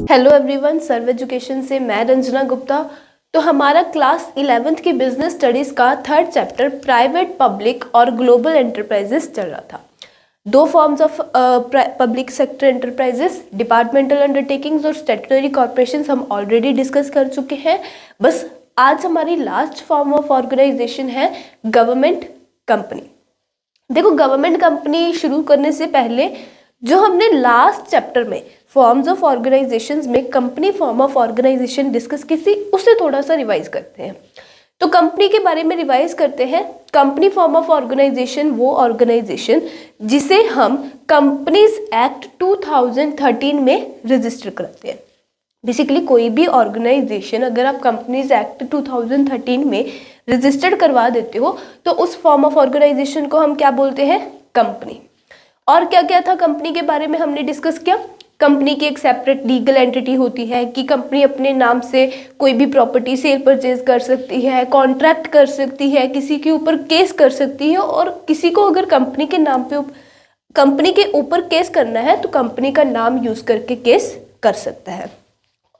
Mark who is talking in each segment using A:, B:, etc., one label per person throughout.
A: Hello everyone, सर्व education से मैं रंजना गुप्ता। तो हमारा क्लास 11th की बिजनेस स्टडीज़ का थर्ड चैप्टर प्राइवेट, पब्लिक और ग्लोबल एंटरप्राइजेस चल रहा था। दो forms of public sector enterprises, departmental undertakings और स्टैट्यूटरी कॉर्पोरेशंस हम ऑलरेडी डिस्कस कर चुके हैं। बस आज हमारी लास्ट फॉर्म ऑफ ऑर्गेनाइजेशन है गवर्नमेंट कंपनी। देखो, गवर्नमेंट कंपनी शुरू करने से पहले जो हमने लास्ट चैप्टर में फॉर्म्स ऑफ ऑर्गेनाइजेशंस में company form of organisation discuss की थी, उसे थोड़ा सा रिवाइज करते हैं। तो कंपनी के बारे में रिवाइज करते हैं। कंपनी फॉर्म ऑफ ऑर्गेनाइजेशन वो ऑर्गेनाइजेशन जिसे हम कंपनीज एक्ट 2013 में रजिस्टर करते हैं। बेसिकली कोई भी ऑर्गेनाइजेशन अगर आप कंपनीज एक्ट 2013 में रजिस्टर्ड करवा देते हो तो उस फॉर्म ऑफ ऑर्गेनाइजेशन को हम क्या बोलते हैं? कंपनी। और क्या क्या था कंपनी के बारे में हमने डिस्कस किया। कंपनी की एक सेपरेट लीगल एंटिटी होती है कि कंपनी अपने नाम से कोई भी प्रॉपर्टी सेल परचेज कर सकती है, कॉन्ट्रैक्ट कर सकती है, किसी के ऊपर केस कर सकती है, और किसी को अगर कंपनी के नाम पे कंपनी के ऊपर केस करना है तो कंपनी का नाम यूज करके केस कर सकता है।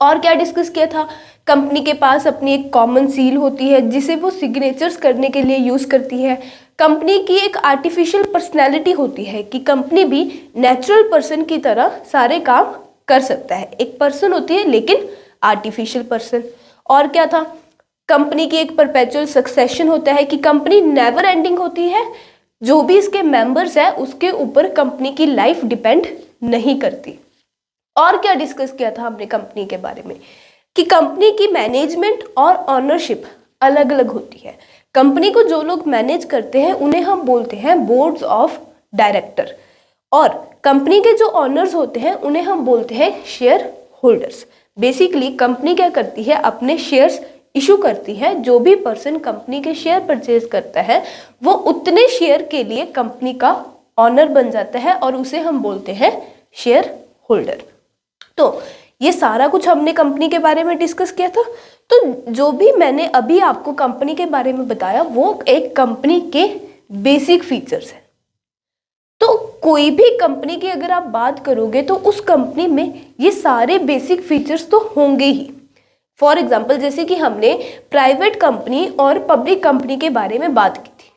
A: और क्या डिस्कस किया था? कंपनी के पास अपनी एक कॉमन सील होती है जिसे वो सिग्नेचर्स करने के लिए यूज करती है। कंपनी की एक आर्टिफिशियल पर्सनैलिटी होती है कि कंपनी भी नेचुरल पर्सन की तरह सारे काम कर सकता है। एक पर्सन होती है लेकिन आर्टिफिशियल पर्सन। और क्या था? कंपनी की एक परपेचुअल सक्सेशन होता है कि कंपनी नेवर एंडिंग होती है, जो भी इसके मेंबर्स है उसके ऊपर कंपनी की लाइफ डिपेंड नहीं करती। और क्या डिस्कस किया था हमने कंपनी के बारे में कि कंपनी की मैनेजमेंट और ऑनरशिप अलग अलग होती है। कंपनी को जो लोग मैनेज करते हैं उन्हें हम बोलते हैं बोर्ड्स ऑफ डायरेक्टर, और कंपनी के जो ऑनर्स होते हैं उन्हें हम बोलते हैं शेयर होल्डर्स। बेसिकली कंपनी क्या करती है? अपने शेयर्स इशू करती है। जो भी पर्सन कंपनी के शेयर परचेज करता है वो उतने शेयर के लिए कंपनी का ऑनर बन जाता है और उसे हम बोलते हैं शेयर होल्डर। तो ये सारा कुछ हमने कंपनी के बारे में डिस्कस किया था। तो जो भी मैंने अभी आपको कंपनी के बारे में बताया वो एक कंपनी के बेसिक फीचर्स हैं। तो कोई भी कंपनी की अगर आप बात करोगे तो उस कंपनी में ये सारे बेसिक फीचर्स तो होंगे ही। फॉर एग्जाम्पल, जैसे कि हमने प्राइवेट कंपनी और पब्लिक कंपनी के बारे में बात की थी,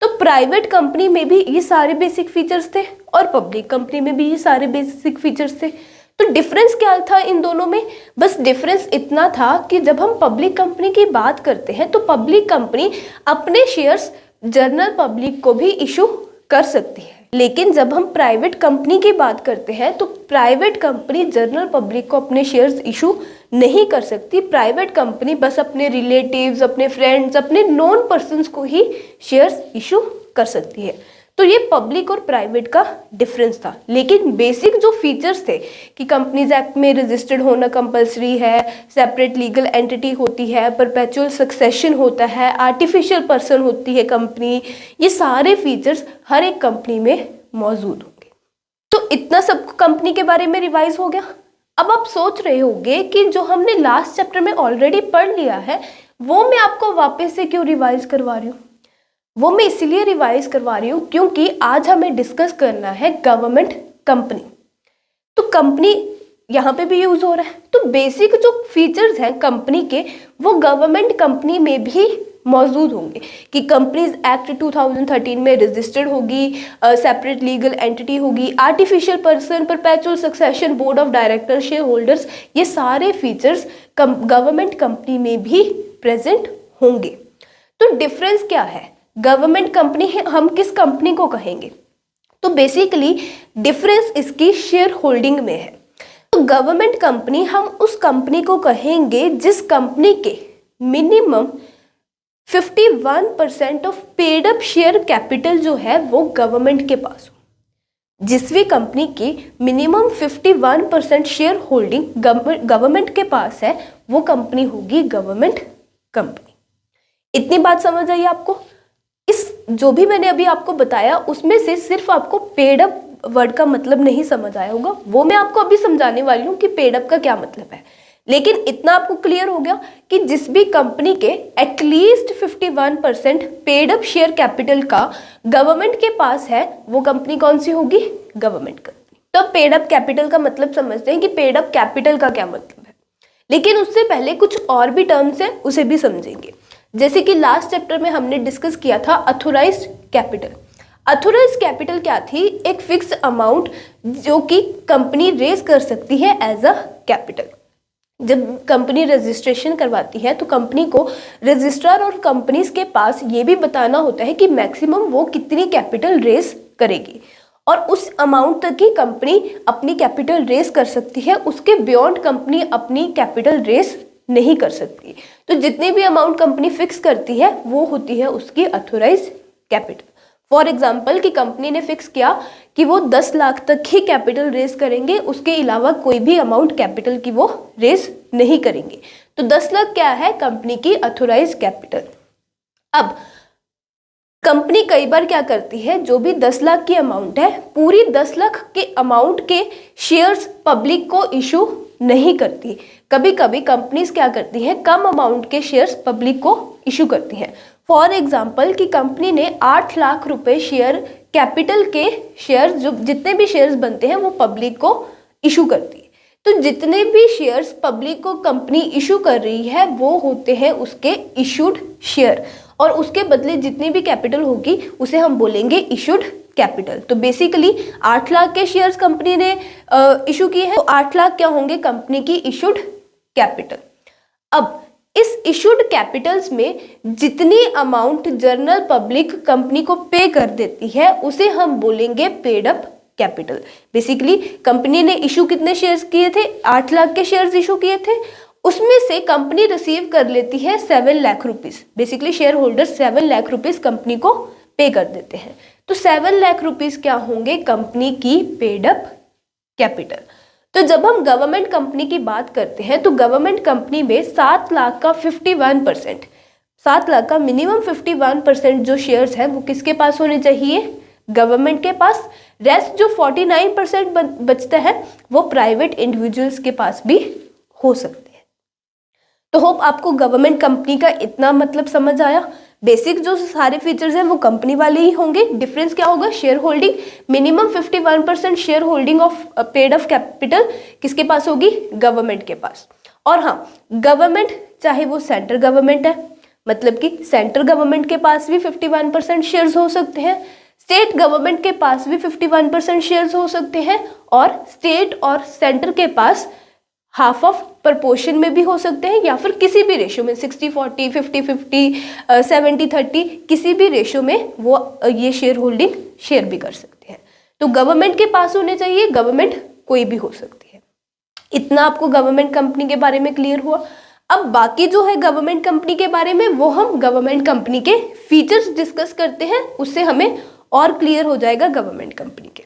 A: तो प्राइवेट कंपनी में भी ये सारे बेसिक फीचर्स थे और पब्लिक कंपनी में भी ये सारे बेसिक फीचर्स थे। तो डिफरेंस क्या था इन दोनों में? बस डिफरेंस इतना था कि जब हम पब्लिक कंपनी की बात करते हैं तो पब्लिक कंपनी अपने शेयर्स जनरल पब्लिक को भी इशू कर सकती है, लेकिन जब हम प्राइवेट कंपनी की बात करते हैं तो प्राइवेट कंपनी जनरल पब्लिक को अपने शेयर्स इशू नहीं कर सकती। प्राइवेट कंपनी बस अपने रिलेटिव्स, अपने फ्रेंड्स, अपने नॉन पर्सन्स को ही शेयर्स इशू कर सकती है। तो ये पब्लिक और प्राइवेट का डिफरेंस था। लेकिन बेसिक जो फीचर्स थे कि कंपनीज एक्ट में रजिस्टर्ड होना कंपलसरी है, सेपरेट लीगल एंटिटी होती है, परपेचुअल सक्सेशन होता है, आर्टिफिशियल पर्सन होती है कंपनी, ये सारे फीचर्स हर एक कंपनी में मौजूद होंगे। तो इतना सब कंपनी के बारे में रिवाइज हो गया। अब आप सोच रहे होंगे कि जो हमने लास्ट चैप्टर में ऑलरेडी पढ़ लिया है वो मैं आपको वापस से क्यों रिवाइज करवा रही हूँ? वो मैं इसलिए रिवाइज करवा रही हूँ क्योंकि आज हमें डिस्कस करना है गवर्नमेंट कंपनी। तो कंपनी यहाँ पे भी यूज हो रहा है, तो बेसिक जो फीचर्स हैं कंपनी के वो गवर्नमेंट कंपनी में भी मौजूद होंगे कि कंपनीज एक्ट 2013 में रजिस्टर्ड होगी, सेपरेट लीगल एंटिटी होगी, artificial person, perpetual succession, board of director, share holders, ये सारे फीचर्स गवर्नमेंट कंपनी में भी प्रेजेंट होंगे। तो डिफरेंस क्या है? गवर्नमेंट कंपनी है, हम किस कंपनी को कहेंगे? तो बेसिकली डिफरेंस इसकी शेयर होल्डिंग में है। तो गवर्नमेंट कंपनी हम उस कंपनी को कहेंगे जिस कंपनी के minimum 51% of paid up share capital जो है वो गवर्नमेंट के पास हो। जिस भी कंपनी की मिनिमम 51% शेयर होल्डिंग गवर्नमेंट के पास है वो कंपनी होगी गवर्नमेंट कंपनी। इतनी बात समझ आई आपको? इस जो भी मैंने अभी आपको बताया उसमें से सिर्फ आपको पेड अप वर्ड का मतलब नहीं समझ आया होगा, वो मैं आपको अभी समझाने वाली हूँ कि पेड अप का क्या मतलब है। लेकिन इतना आपको क्लियर हो गया कि जिस भी कंपनी के at least 51% paid up share capital का गवर्नमेंट के पास है वो कंपनी कौन सी होगी? Government company. तो पेड अप कैपिटल का मतलब समझते हैं कि पेड अप कैपिटल का क्या मतलब है, लेकिन उससे पहले कुछ और भी टर्म्स हैं उसे भी समझेंगे। जैसे कि लास्ट चैप्टर में हमने डिस्कस किया था अथोराइज्ड कैपिटल। अथोराइज्ड कैपिटल क्या थी? एक फिक्स अमाउंट जो कि कंपनी रेज कर सकती है एज अ कैपिटल। जब कंपनी रजिस्ट्रेशन करवाती है तो कंपनी को रजिस्ट्रार और कंपनीज के पास ये भी बताना होता है कि मैक्सिमम वो कितनी कैपिटल रेज करेगी, और उस अमाउंट तक ही कंपनी अपनी कैपिटल रेज कर सकती है, उसके बियॉन्ड कंपनी अपनी कैपिटल रेज नहीं कर सकती। तो जितनी भी अमाउंट कंपनी फिक्स करती है वो होती है उसकी अथोराइज्ड कैपिटल। फॉर एग्जाम्पल कि कंपनी ने फिक्स किया कि वो 10 लाख तक ही कैपिटल रेज करेंगे, उसके अलावा कोई भी अमाउंट कैपिटल की वो रेज नहीं करेंगे, तो 10 लाख क्या है? कंपनी की अथोराइज्ड कैपिटल। अब कंपनी कई बार क्या करती है, जो भी 10 लाख की अमाउंट है, पूरी 10 लाख के अमाउंट के शेयर्स पब्लिक को इशू नहीं करती। कभी कभी कंपनीज क्या करती हैं, कम अमाउंट के शेयर्स पब्लिक को इशू करती हैं। फॉर एग्जाम्पल कि कंपनी ने 8 लाख रुपए शेयर कैपिटल के शेयर्स, जो जितने भी शेयर्स बनते हैं वो पब्लिक को इशू करती है। तो जितने भी शेयर्स पब्लिक को कंपनी इशू कर रही है वो होते हैं उसके इशूड शेयर, और उसके बदले जितनी भी कैपिटल होगी उसे हम बोलेंगे इशूड कैपिटल। तो बेसिकली 8 लाख के शेयर्स कंपनी ने इशू किए हैं, तो 8 लाख क्या होंगे? कंपनी की इशूड कैपिटल। अब इस इशूड कैपिटल्स में जितनी अमाउंट जनरल पब्लिक कंपनी को पे कर देती है उसे हम बोलेंगे paid up capital. Basically company ने इशू कितने शेयर्स किए थे? 8 लाख के शेयर्स इशू किए थे, उसमें से कंपनी रिसीव कर लेती है 7 lakh rupees. Basically share holder 7 lakh rupees company को पे कर देते हैं, तो 7 लाख रुपीज क्या होंगे? कंपनी की पेड अप कैपिटल। तो जब हम गवर्नमेंट कंपनी की बात करते हैं तो गवर्नमेंट कंपनी में 7 लाख का 51%, 7 लाख का मिनिमम 51% जो शेयर्स हैं वो किसके पास होने चाहिए? गवर्नमेंट के पास। रेस्ट जो 49% बचता है वो प्राइवेट इंडिविजुअल्स के पास भी हो सकते हैं। तो होप आपको गवर्नमेंट कंपनी का इतना मतलब समझ आया। बेसिक जो सारे फीचर्स हैं वो कंपनी वाले ही होंगे। डिफरेंस क्या होगा? Share holding, minimum 51% share holding of paid of capital किसके पास होगी? गवर्नमेंट के पास। और हाँ, गवर्नमेंट चाहे वो सेंट्रल गवर्नमेंट है, मतलब कि सेंट्रल गवर्नमेंट के पास भी 51% शेयर्स हो सकते हैं, स्टेट गवर्नमेंट के पास भी 51% शेयर्स हो सकते हैं, और स्टेट और सेंटर के पास हाफ ऑफ प्रपोर्शन में भी हो सकते हैं, या फिर किसी भी रेशियो में 60-40, 50-50, 70-30 किसी भी रेशियो में वो ये शेयर होल्डिंग शेयर भी कर सकते हैं। तो गवर्नमेंट के पास होने चाहिए, गवर्नमेंट कोई भी हो सकती है। इतना आपको गवर्नमेंट कंपनी के बारे में क्लियर हुआ। अब बाकी जो है गवर्नमेंट कंपनी के बारे में वो हम गवर्नमेंट कंपनी के फीचर्स डिस्कस करते हैं, उससे हमें और क्लियर हो जाएगा गवर्नमेंट कंपनी के।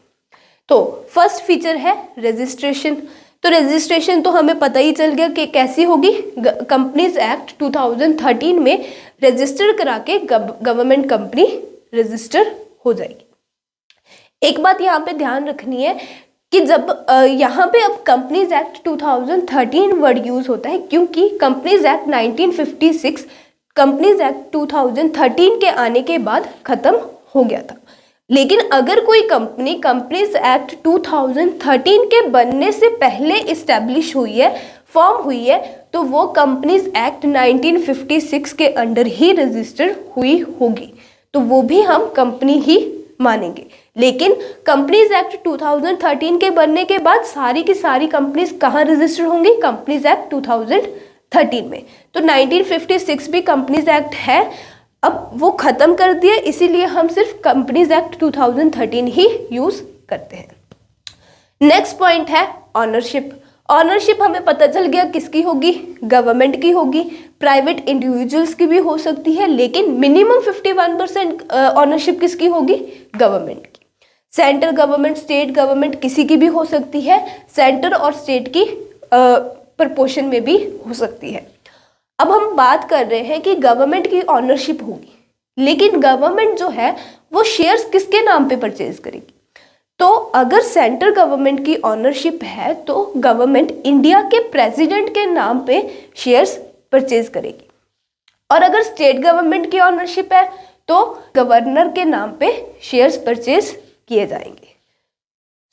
A: तो फर्स्ट फीचर है रजिस्ट्रेशन। तो रजिस्ट्रेशन तो हमें पता ही चल गया कि कैसी होगी। कंपनीज एक्ट 2013 में रजिस्टर करा के गवर्नमेंट कंपनी रजिस्टर हो जाएगी। एक बात यहाँ पे ध्यान रखनी है कि जब यहाँ पे अब कंपनीज एक्ट 2013 वर्ड यूज होता है, क्योंकि कंपनीज एक्ट 1956 कंपनीज एक्ट 2013 के आने के बाद खत्म हो गया था। लेकिन अगर कोई कंपनी कंपनीज एक्ट 2013 के बनने से पहले इस्टेब्लिश हुई है, फॉर्म हुई है, तो वो कंपनीज एक्ट 1956 के अंडर ही रजिस्टर हुई होगी, तो वो भी हम कंपनी ही मानेंगे। लेकिन कंपनीज एक्ट 2013 के बनने के बाद सारी की सारी कंपनीज कहाँ रजिस्टर होंगी? कंपनीज एक्ट 2013 में। तो 1956 भी कंपनीज एक्ट है, अब वो खत्म कर दिए, इसीलिए हम सिर्फ कंपनीज एक्ट 2013 ही यूज करते हैं। नेक्स्ट पॉइंट है ऑनरशिप। ऑनरशिप हमें पता चल गया किसकी होगी? गवर्नमेंट की होगी, प्राइवेट इंडिविजुअल्स की भी हो सकती है, लेकिन मिनिमम 51% ऑनरशिप किसकी होगी? गवर्नमेंट की। सेंट्रल गवर्नमेंट, स्टेट गवर्नमेंट किसी की भी हो सकती है, सेंटर और स्टेट की प्रपोर्शन में भी हो सकती है। अब हम बात कर रहे हैं कि गवर्नमेंट की ऑनरशिप होगी, लेकिन गवर्नमेंट जो है वो शेयर्स किसके नाम पे परचेज करेगी? तो अगर सेंट्रल गवर्नमेंट की ऑनरशिप है तो गवर्नमेंट इंडिया के प्रेसिडेंट के नाम पे शेयर्स परचेज करेगी, और अगर स्टेट गवर्नमेंट की ऑनरशिप है तो गवर्नर के नाम पे शेयर्स परचेज किए जाएंगे।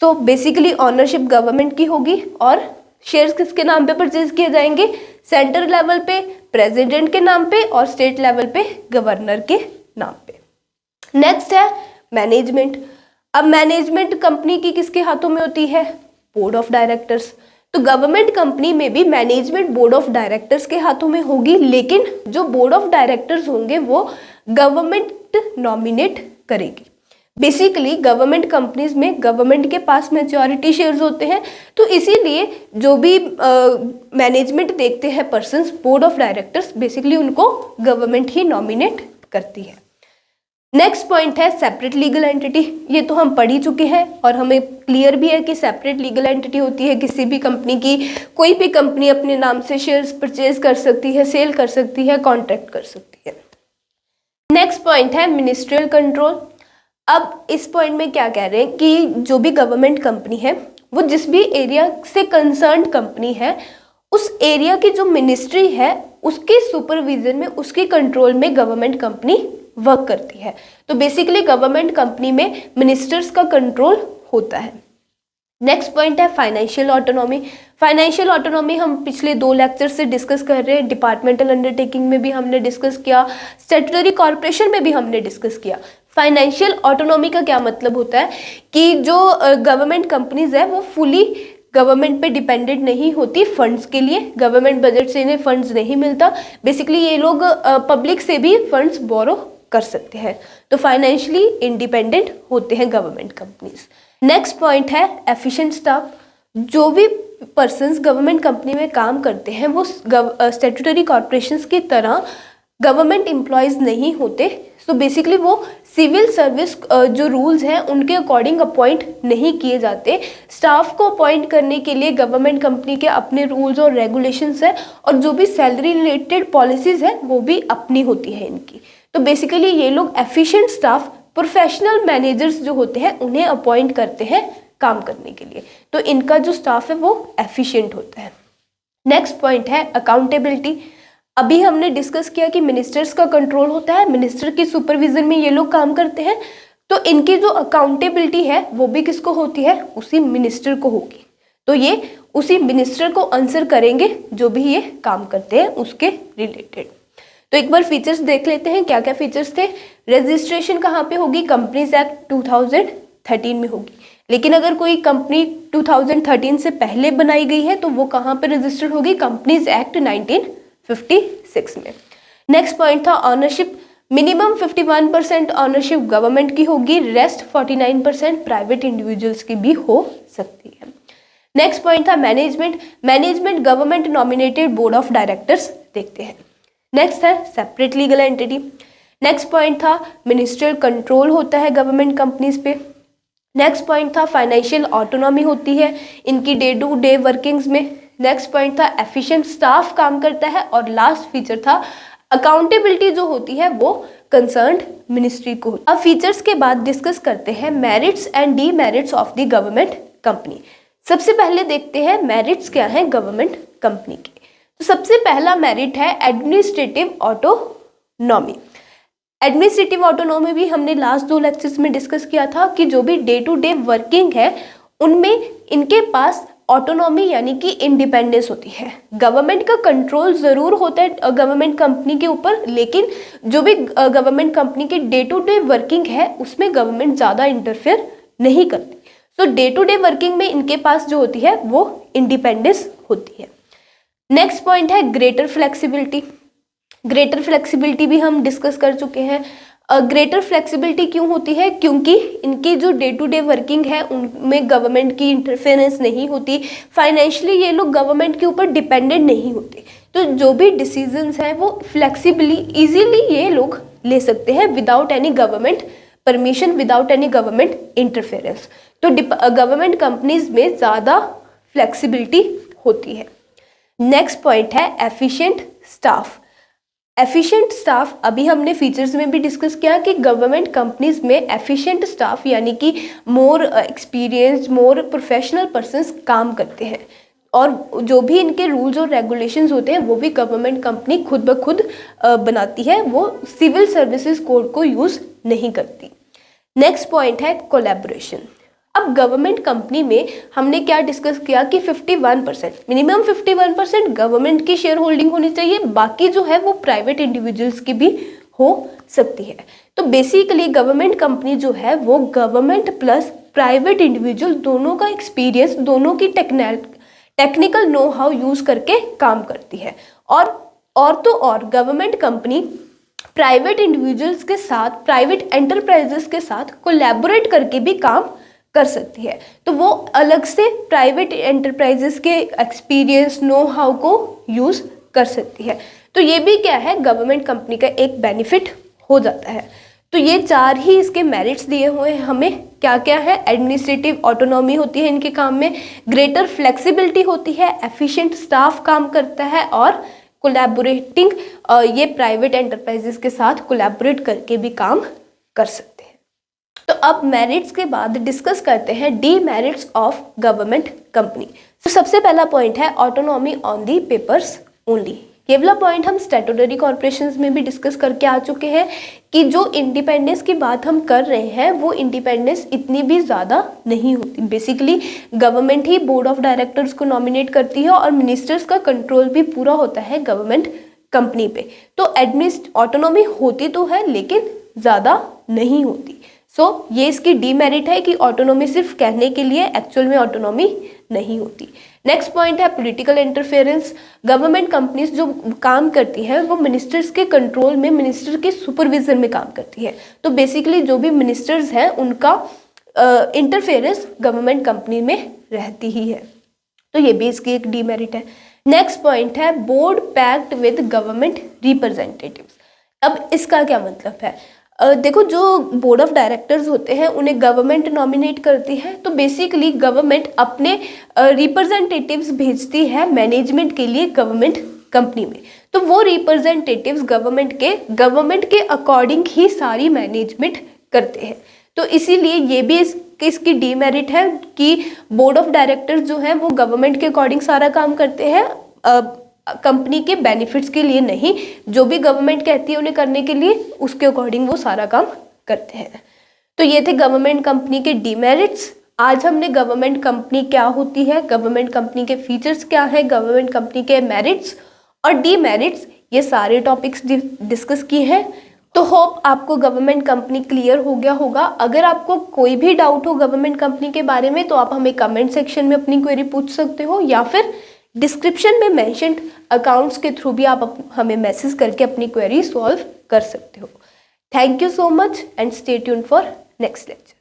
A: तो बेसिकली ऑनरशिप गवर्नमेंट की होगी और शेयर्स किसके नाम पे परचेज किए जाएंगे, सेंटर लेवल पे प्रेसिडेंट के नाम पे और स्टेट लेवल पे गवर्नर के नाम पे। नेक्स्ट है मैनेजमेंट। अब मैनेजमेंट कंपनी की किसके हाथों में होती है, बोर्ड ऑफ डायरेक्टर्स। तो गवर्नमेंट कंपनी में भी मैनेजमेंट बोर्ड ऑफ डायरेक्टर्स के हाथों में होगी, लेकिन जो बोर्ड ऑफ डायरेक्टर्स होंगे वो गवर्नमेंट नॉमिनेट करेगी। बेसिकली गवर्नमेंट कंपनीज में गवर्नमेंट के पास मेजॉरिटी शेयर्स होते हैं, तो इसीलिए जो भी मैनेजमेंट देखते हैं persons, board of directors, basically उनको गवर्नमेंट ही नॉमिनेट करती है। नेक्स्ट पॉइंट है सेपरेट लीगल एंटिटी। ये तो हम पढ़ ही चुके हैं और हमें क्लियर भी है कि सेपरेट लीगल एंटिटी होती है किसी भी कंपनी की। कोई भी कंपनी अपने नाम से शेयर्स परचेज कर सकती है, सेल कर सकती है, कॉन्ट्रैक्ट कर सकती है। नेक्स्ट पॉइंट है मिनिस्ट्रियल कंट्रोल। अब इस पॉइंट में क्या कह रहे हैं कि जो भी गवर्नमेंट कंपनी है वो जिस भी एरिया से कंसर्न्ड कंपनी है उस एरिया की जो मिनिस्ट्री है उसके सुपरविजन में, उसके कंट्रोल में गवर्नमेंट कंपनी वर्क करती है। तो बेसिकली गवर्नमेंट कंपनी में मिनिस्टर्स का कंट्रोल होता है। नेक्स्ट पॉइंट है फाइनेंशियल ऑटोनॉमी। फाइनेंशियल ऑटोनॉमी हम पिछले 2 लेक्चर से डिस्कस कर रहे हैं। डिपार्टमेंटल अंडरटेकिंग में भी हमने डिस्कस किया, स्टैट्यूटरी कॉर्पोरेशन में भी हमने डिस्कस किया। फाइनेंशियल ऑटोनॉमी का क्या मतलब होता है कि जो गवर्नमेंट कंपनीज है वो फुली गवर्नमेंट पे डिपेंडेंट नहीं होती फंड्स के लिए, गवर्नमेंट बजट से इन्हें फंड्स नहीं मिलता। बेसिकली ये लोग पब्लिक से भी फंड्स बोरो कर सकते हैं, तो फाइनेंशियली इंडिपेंडेंट होते हैं गवर्नमेंट कंपनीज। नेक्स्ट पॉइंट है एफिशिएंट स्टाफ। जो भी पर्सन्स गवर्नमेंट कंपनी में काम करते हैं वो स्टैट्यूटरी कॉर्पोरेशंस की तरह गवर्नमेंट एम्प्लॉयज़ नहीं होते। सो बेसिकली वो सिविल सर्विस जो रूल्स हैं उनके अकॉर्डिंग अपॉइंट नहीं किए जाते। स्टाफ को अपॉइंट करने के लिए गवर्नमेंट कंपनी के अपने रूल्स और रेगुलेशंस हैं और जो भी सैलरी रिलेटेड पॉलिसीज़ हैं वो भी अपनी होती है इनकी। तो बेसिकली ये लोग एफिशिएंट स्टाफ, प्रोफेशनल मैनेजर्स जो होते हैं उन्हें अपॉइंट करते हैं काम करने के लिए, तो इनका जो स्टाफ है वो एफिशिएंट होता है। नेक्स्ट पॉइंट है अकाउंटेबिलिटी। अभी हमने डिस्कस किया कि मिनिस्टर्स का कंट्रोल होता है, मिनिस्टर की सुपरविजन में ये लोग काम करते हैं, तो इनकी जो अकाउंटेबिलिटी है वो भी किसको होती है, उसी मिनिस्टर को होगी। तो ये उसी मिनिस्टर को आंसर करेंगे जो भी ये काम करते हैं उसके रिलेटेड। तो एक बार फीचर्स देख लेते हैं, क्या क्या फीचर्स थे। रजिस्ट्रेशन कहाँ पे होगी, कंपनीज एक्ट 2013 में होगी, लेकिन अगर कोई कंपनी 2013 से पहले बनाई गई है तो वो कहाँ पे रजिस्टर्ड होगी, कंपनीज एक्ट 1956 में। नेक्स्ट पॉइंट था ऑनरशिप। मिनिमम 51% ऑनरशिप गवर्नमेंट की होगी, रेस्ट 49% प्राइवेट इंडिविजुअल्स की भी हो सकती है। नेक्स्ट पॉइंट था management. Management government nominated board of directors देखते हैं। नेक्स्ट है separate legal entity. Next point था मिनिस्ट्रियल कंट्रोल होता है गवर्नमेंट कंपनीज पे। नेक्स्ट पॉइंट था फाइनेंशियल ऑटोनॉमी होती है इनकी डे टू डे वर्किंग्स में। नेक्स्ट पॉइंट था एफिशिएंट स्टाफ काम करता है और लास्ट फीचर था अकाउंटेबिलिटी जो होती है वो कंसर्न्ड मिनिस्ट्री को। अब फीचर्स के बाद डिस्कस करते हैं merits and demerits of the government company. सबसे पहले देखते हैं मेरिट्स क्या है गवर्नमेंट कंपनी के। तो सबसे पहला मेरिट है एडमिनिस्ट्रेटिव ऑटोनॉमी। एडमिनिस्ट्रेटिव ऑटोनॉमी भी हमने लास्ट 2 लेक्चर्स में डिस्कस किया था कि जो भी डे टू डे वर्किंग है उनमें इनके पास ऑटोनॉमी यानी कि इंडिपेंडेंस होती है। गवर्नमेंट का कंट्रोल ज़रूर होता है गवर्नमेंट कंपनी के ऊपर, लेकिन जो भी गवर्नमेंट कंपनी की डे टू डे वर्किंग है उसमें गवर्नमेंट ज़्यादा इंटरफेयर नहीं करती। सो डे टू डे वर्किंग में इनके पास जो होती है वो इंडिपेंडेंस होती है। नेक्स्ट पॉइंट है ग्रेटर फ्लेक्सिबिलिटी। ग्रेटर फ्लेक्सिबिलिटी भी हम डिस्कस कर चुके हैं। ग्रेटर फ्लेक्सिबिलिटी क्यों होती है, क्योंकि इनकी जो डे टू डे वर्किंग है उनमें गवर्नमेंट की इंटरफेरेंस नहीं होती। फाइनेंशियली ये लोग गवर्नमेंट के ऊपर डिपेंडेंट नहीं होते, तो जो भी डिसीजंस हैं वो फ्लेक्सिबली इजीली ये लोग ले सकते हैं without any government permission, without any government interference. तो गवर्नमेंट कंपनीज में ज़्यादा फ्लेक्सिबिलिटी होती है। नेक्स्ट पॉइंट है एफिशिएंट स्टाफ। एफिशिएंट स्टाफ अभी हमने फीचर्स में भी डिस्कस किया कि गवर्नमेंट कंपनीज में एफिशिएंट स्टाफ यानी कि मोर एक्सपीरियंस्ड, मोर प्रोफेशनल पर्सन्स काम करते हैं और जो भी इनके रूल्स और रेगुलेशंस होते हैं वो भी गवर्नमेंट कंपनी खुद ब खुद बनाती है, वो सिविल सर्विसेज कोड को यूज़ नहीं करती। नेक्स्ट पॉइंट है कोलैबोरेशन। अब गवर्नमेंट कंपनी में हमने क्या डिस्कस किया कि 51% मिनिमम 51% गवर्नमेंट की शेयर होल्डिंग होनी चाहिए, बाकी जो है वो प्राइवेट इंडिविजुअल्स की भी हो सकती है। तो बेसिकली गवर्नमेंट कंपनी जो है वो गवर्नमेंट प्लस प्राइवेट इंडिविजुअल दोनों का एक्सपीरियंस, दोनों की टेक्निकल नो हाउ यूज करके काम करती है। और तो और गवर्नमेंट कंपनी प्राइवेट इंडिविजुअल्स के साथ, प्राइवेट एंटरप्राइजेस के साथ कोलैबोरेट करके भी काम कर सकती है। तो वो अलग से प्राइवेट एंटरप्राइजेस के एक्सपीरियंस, नो हाउ को यूज कर सकती है। तो ये भी क्या है, गवर्नमेंट कंपनी का एक बेनिफिट हो जाता है। तो ये 4 ही इसके मेरिट्स दिए हुए हैं हमें। क्या क्या है, एडमिनिस्ट्रेटिव ऑटोनॉमी होती है इनके काम में, ग्रेटर फ्लेक्सिबिलिटी होती है, एफिशिएंट स्टाफ काम करता है, और कोलैबोरेटिंग, ये प्राइवेट एंटरप्राइजेस के साथ कोलैबोरेट करके भी काम कर सकते हैं। तो अब मेरिट्स के बाद डिस्कस करते हैं डीमेरिट्स ऑफ गवर्नमेंट कंपनी। तो सबसे पहला पॉइंट है autonomy on the papers only. ये वाला पॉइंट हम स्टैट्यूटरी कॉर्पोरेशंस में भी डिस्कस करके आ चुके हैं कि जो इंडिपेंडेंस की बात हम कर रहे हैं वो इंडिपेंडेंस इतनी भी ज़्यादा नहीं होती। Basically government he board of directors को नॉमिनेट करती है और मिनिस्टर्स का कंट्रोल भी पूरा होता है गवर्नमेंट कंपनी पे। तो ऑटोनॉमी होती तो है लेकिन ज़्यादा नहीं होती। सो ये इसकी डीमेरिट है कि ऑटोनॉमी सिर्फ कहने के लिए, एक्चुअल में ऑटोनॉमी नहीं होती। नेक्स्ट पॉइंट है पॉलिटिकल इंटरफेरेंस। गवर्नमेंट कंपनीज जो काम करती हैं वो मिनिस्टर्स के कंट्रोल में, मिनिस्टर के सुपरविजन में काम करती है। तो बेसिकली जो भी मिनिस्टर्स हैं उनका इंटरफेरेंस गवर्नमेंट कंपनी में रहती ही है। तो ये भी इसकी एक डीमेरिट है। नेक्स्ट पॉइंट है board packed with government representatives. अब इसका क्या मतलब है, देखो जो बोर्ड ऑफ डायरेक्टर्स होते हैं उन्हें गवर्नमेंट नॉमिनेट करती है। तो बेसिकली गवर्नमेंट अपने रिप्रेजेंटेटिव्स भेजती है मैनेजमेंट के लिए गवर्नमेंट कंपनी में। तो वो रिप्रेजेंटेटिव्स गवर्नमेंट के अकॉर्डिंग ही सारी मैनेजमेंट करते हैं। तो इसीलिए ये भी इसकी डीमेरिट है कि बोर्ड ऑफ डायरेक्टर्स जो है वो गवर्नमेंट के अकॉर्डिंग सारा काम करते हैं, कंपनी के बेनिफिट्स के लिए नहीं। जो भी गवर्नमेंट कहती है उन्हें करने के लिए, उसके अकॉर्डिंग वो सारा काम करते हैं। तो ये थे गवर्नमेंट कंपनी के डीमेरिट्स। आज हमने गवर्नमेंट कंपनी क्या होती है, गवर्नमेंट कंपनी के फीचर्स क्या है, गवर्नमेंट कंपनी के मेरिट्स और डीमेरिट्स, ये सारे टॉपिक्स डिस्कस किए हैं। तो होप आपको गवर्नमेंट कंपनी क्लियर हो गया होगा। अगर आपको कोई भी डाउट हो गवर्नमेंट कंपनी के बारे में तो आप हमें कमेंट सेक्शन में अपनी क्वेरी पूछ सकते हो, या फिर डिस्क्रिप्शन में मेंशन्ड अकाउंट्स के थ्रू भी आप हमें मैसेज करके अपनी क्वेरी सॉल्व कर सकते हो। Thank you so much and stay tuned for next lecture.